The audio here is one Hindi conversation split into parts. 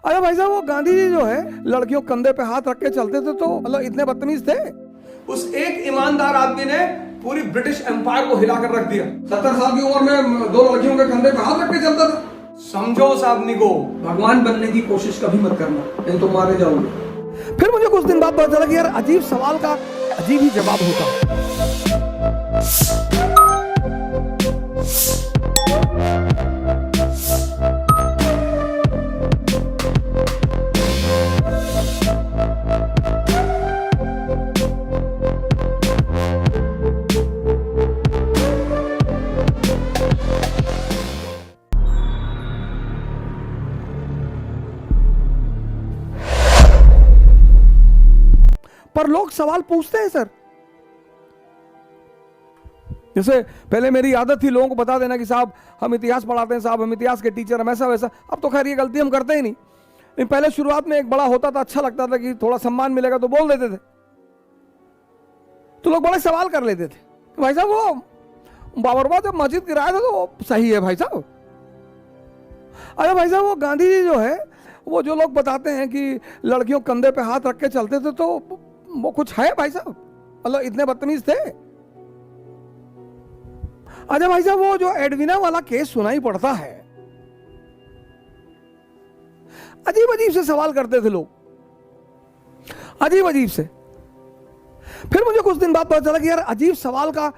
अरे भाई साहब, वो गांधी जी जो है लड़कियों कंधे पे हाथ रख के चलते थे, तो मतलब इतने बदतमीज थे। उस एक ईमानदार आदमी ने पूरी ब्रिटिश एम्पायर को हिलाकर रख दिया। 70 साल की उम्र में 2 लड़कियों के कंधे पे हाथ रख के चलता था। समझो उस आदमी को। भगवान बनने की कोशिश कभी मत करना, नहीं तो मारे जाओगे। फिर मुझे कुछ दिन बाद पता चला कि यार अजीब सवाल का अजीब ही जवाब होता है। पर लोग सवाल पूछते हैं सर। जैसे पहले मेरी आदत थी लोगों को बता देना कि साहब हम इतिहास पढ़ाते हैं, साहब हम इतिहास के टीचर, हम ऐसा वैसा। अब तो खैर ये गलती हम करते ही नहीं, लेकिन पहले शुरुआत में एक बड़ा होता था, अच्छा लगता था कि थोड़ा सम्मान मिलेगा तो बोल देते थे। तो लोग बड़े सवाल कर लेते थे, भाई साहब वो बाबरबाद जब मस्जिद गिराया था तो वो सही है भाई साहब। अरे भाई साहब, वो गांधी जी जो है, वो जो लोग बताते हैं कि लड़कियों कंधे पे हाथ रख के चलते थे, तो वो कुछ है भाई साहब? मतलब इतने बदतमीज थे? अच्छा भाई साहब, वो जो एडविना वाला केस सुनाई पड़ता है, अजीब अजीब से सवाल करते थे लोग, अजीब अजीब से। फिर मुझे कुछ दिन बाद पता चला कि यार अजीब सवाल का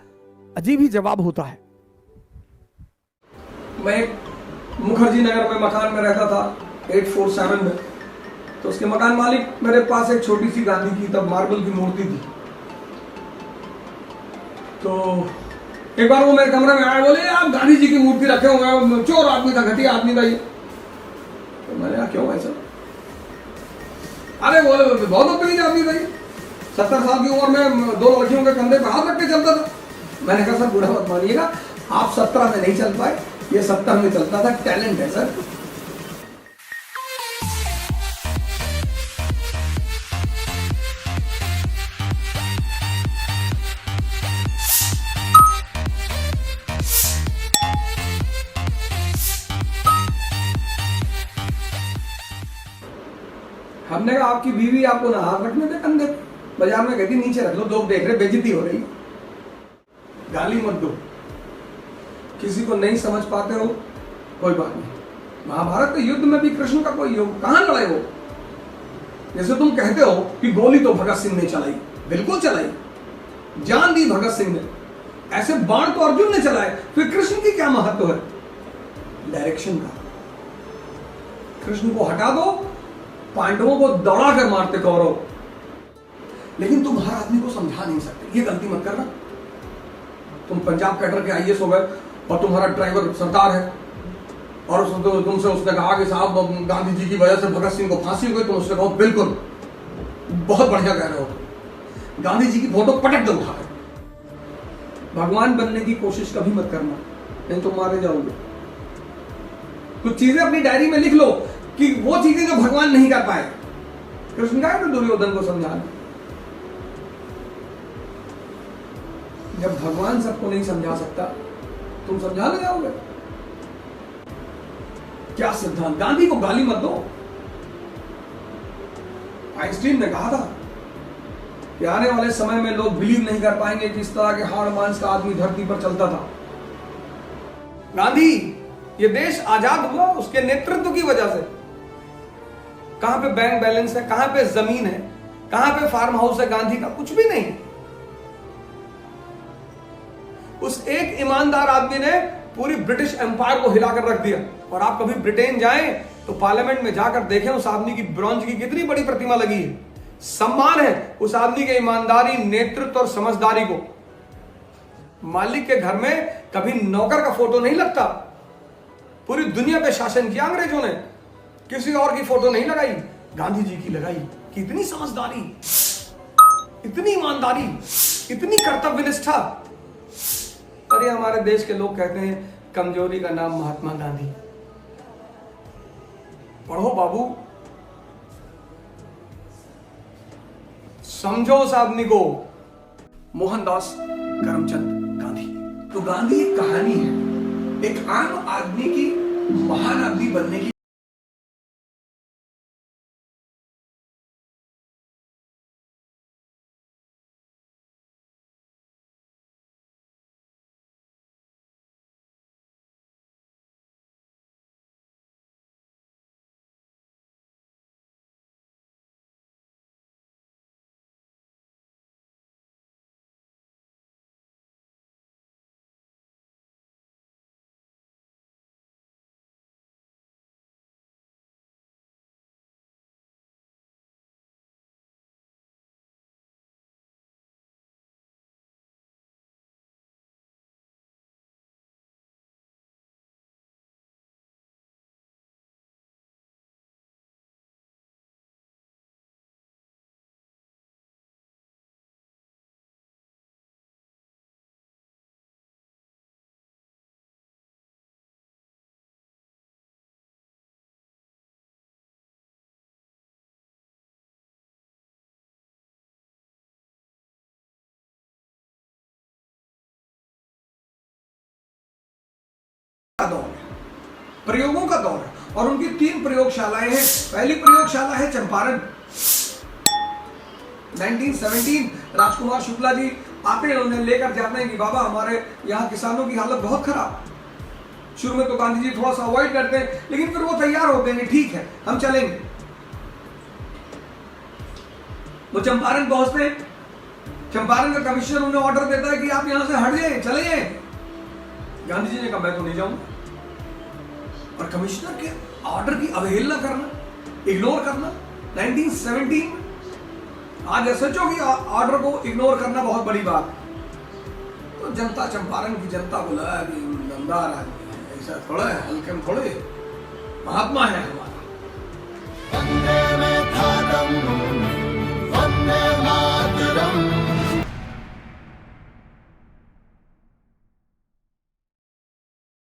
अजीब ही जवाब होता है। मैं मुखर्जी नगर में मकान में रहता था 847 में। तो उसके मकान मालिक मेरे पास एक छोटी सी गांधी की तब मार्बल की मूर्ति थी। तो एक बार वो मेरे कमरे में आए, बोले आप गांधी जी की मूर्ति रखे हुए, चोर आदमी था, घटिया आदमी था ये। तो मैंने कहा क्यों भाई साहब? अरे बोले बहुत बदतमीज आदमी था ये, 70 साल की उम्र में 2 लड़कियों के कंधे पे हाथ रख के चलता था। मैंने कहा सर बुरा मत मानिएगा, आप 17 में नहीं चल पाए, ये 70 में चलता था, टैलेंट है सर। हमने कहा आपकी बीवी आपको ना हाथ रखने दे कंधे पे, बाजार में कहती नीचे रख लो, लोग देख रहे, बेइज्जती हो रही। गाली मत दो, किसी को नहीं समझ पाते हो कोई बात नहीं। महाभारत के युद्ध में भी कृष्ण का कोई योग कहां लड़े हो? जैसे तुम कहते हो कि गोली तो भगत सिंह ने चलाई, बिल्कुल चलाई, जान दी भगत सिंह ने। ऐसे बाण तो अर्जुन ने चलाए, फिर कृष्ण की क्या महत्व है? डायरेक्शन का। कृष्ण को हटा दो, पांडवों को दौड़ा कर मारते कौरव, लेकिन तुम हर आदमी को समझा नहीं सकते, ये गलती मत करना। तुम पंजाब कैडर के आईएएस हो गए और तुम्हारा ड्राइवर सरदार है, और तुमसे उसने कहा कि साहब गांधी जी की वजह से भगत सिंह को फांसी हो गई, तुम उससे कहो बिल्कुल बहुत बढ़िया कह रहे हो, गांधी जी की फोटो पटक दो उठाकर। भगवान बनने की कोशिश कभी मत करना, नहीं तो मारे जाओगे। कुछ चीजें अपनी डायरी में लिख लो कि वो चीजें जो भगवान नहीं कर पाए। कृष्ण का दुर्योधन को समझाना, जब भगवान सबको नहीं समझा सकता, तुम समझा ले जाओगे? क्या सिद्धांत? गांधी को गाली मत दो। आइंस्टीन ने कहा था कि आने वाले समय में लोग बिलीव नहीं कर पाएंगे कि इस तरह के हाड़ मांस का आदमी धरती पर चलता था। गांधी, ये देश आजाद हुआ उसके नेतृत्व की वजह से। कहां पे बैंक बैलेंस है, कहां पे जमीन है, कहां पे फार्म हाउस है गांधी का? कुछ भी नहीं। उस एक ईमानदार आदमी ने पूरी ब्रिटिश एम्पायर को हिलाकर रख दिया। और आप कभी ब्रिटेन जाएं तो पार्लियामेंट में जाकर देखें उस आदमी की ब्रॉन्ज की कितनी बड़ी प्रतिमा लगी है। सम्मान है उस आदमी के ईमानदारी, नेतृत्व और समझदारी को। मालिक के घर में कभी नौकर का फोटो नहीं लगता। पूरी दुनिया पे शासन किया अंग्रेजों ने, किसी और की फोटो नहीं लगाई, गांधी जी की लगाई। कितनी समझदारी, इतनी ईमानदारी, इतनी कर्तव्यनिष्ठा। अरे हमारे देश के लोग कहते हैं कमजोरी का नाम महात्मा गांधी। पढ़ो बाबू, समझो उस आदमी को। मोहनदास करमचंद गांधी। तो गांधी एक कहानी है, एक आम आदमी की महान आदमी बनने की। का दौर है, प्रयोगों का दौर है, और उनकी 3 प्रयोगशालाएं हैं। पहली प्रयोगशाला है चंपारण। 1917 राजकुमार शुक्ला जी आते हैं, उन्हें लेकर जाते हैं कि बाबा हमारे यहाँ किसानों की हालत बहुत खराब। शुरू में तो गांधी जी थोड़ा सा अवॉइड करते हैं, लेकिन फिर वो तैयार होते हैं, ठीक है हम चलेंगे। वो चंपारण पहुंचते हैं, चंपारण का कमिश्नर उन्हें ऑर्डर देता है कि आप यहां से हट जाएं, चले जाएं। गांधी जी ने कहा मैं तो नहीं जाऊंगा। और कमिश्नर के ऑर्डर की अवहेलना करना, इग्नोर करना 1917 में, आज एसएचओ की ऑर्डर को इग्नोर करना बहुत बड़ी बात है। तो जनता, चंपारण की जनता को लगा कि नंदार आदमी है, ऐसा थोड़ा है, हल्के में थोड़े, महात्मा है हमारे।